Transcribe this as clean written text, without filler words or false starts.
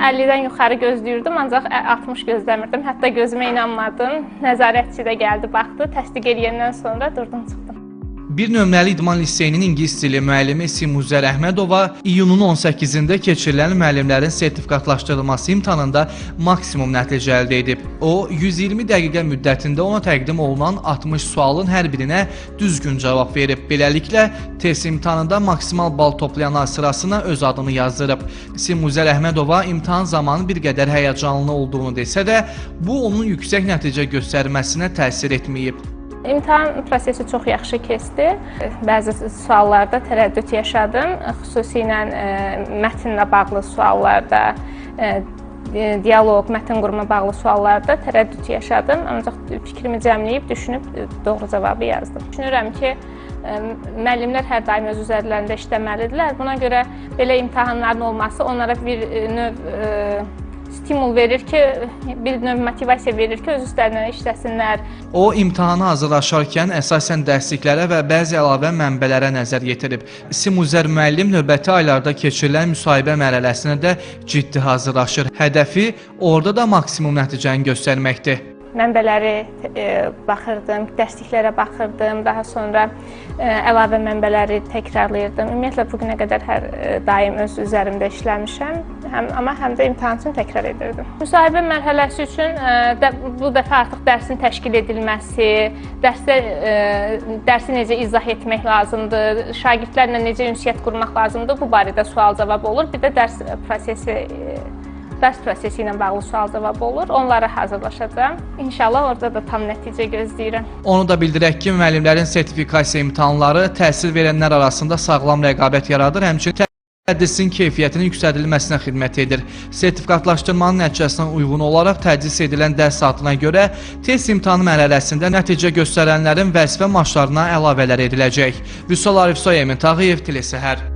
50-dən yuxarı gözləyirdim, ancaq 60 gözləmirdim. Hətta gözümə inanmadım. Nəzarətçi də gəldi, baxdı, təsdiq edəndən sonra durdum, çıxdım. Bir nömrəli İdman Liseyinin ingilis dili müəllimi Simuzər Əhmədova iyunun 18-də keçirilən müəllimlərin sertifikatlaşdırılması imtahanında maksimum nəticə əldə edib. O, 120 dəqiqə müddətində ona təqdim olunan 60 sualın hər birinə düzgün cavab verib. Beləliklə, test imtahanında maksimal bal toplayanlar sırasına öz adını yazdırıb. Simuzər Əhmədova imtahan zamanı bir qədər həyəcanlı olduğunu desə də, bu onun yüksək nəticə göstərməsinə təsir etməyib. İmtahan prosesi çox yaxşı keçdi. Bəzi suallarda tərəddüd yaşadım. Xüsusilə mətnlə bağlı suallarda, dialoq, mətn quruma bağlı suallarda tərəddüd yaşadım. Ancaq fikrimi cəmləyib, düşünüb doğru cavabı yazdım. Düşünürəm ki, müəllimlər hər daim öz üzərlərində işləməlidirlər. Buna görə belə imtahanların olması onlara bir növ stimul verir ki, bir növ motivasiya verir ki, öz üstlərinə işləsinlər. O, imtahana hazırlaşarkən əsasən dərsliklərə və bəzi əlavə mənbələrə nəzər yetirib. Simuzər müəllim növbəti aylarda keçirilən müsahibə mərhələsinə də ciddi hazırlaşır. Hədəfi orada da maksimum nəticəni göstərməkdir. Mənbələri baxırdım, dərsliklərə baxırdım, daha sonra əlavə mənbələri təkrarlayırdım. Ümumiyyətlə, bugünə qədər hər daim öz üzərimdə işləmişəm, amma həm də imtahan üçün təkrar edirdim. Müsahibə mərhələsi üçün bu dəfə artıq dərsin təşkil edilməsi, dərsi necə izah etmək lazımdır, şagirdlərlə necə ünsiyyət qurmaq lazımdır, bu barədə sual-cavab olur. Bir də dərs prosesi ilə bağlı sual-cavab olur. Onlara hazırlaşacağam. İnşallah orada da tam nəticə gözləyirəm. Onu da bildirək ki, müəllimlərin sertifikasiya imtahanları təhsil verənlər arasında sağlam rəqabət yaradır, həmçinin tədrisin keyfiyyətinin yüksədilməsinə xidmət edir. Sertifikatlaşdırmanın nəticəsinə uyğun olaraq tədris edilən dərs saatına görə test imtahanı mərhələsində nəticə göstərənlərin vəzifə maaşlarına əlavələr ediləcək. Vüsal Arifsoy, Emin Tağıyev, Telesəhər.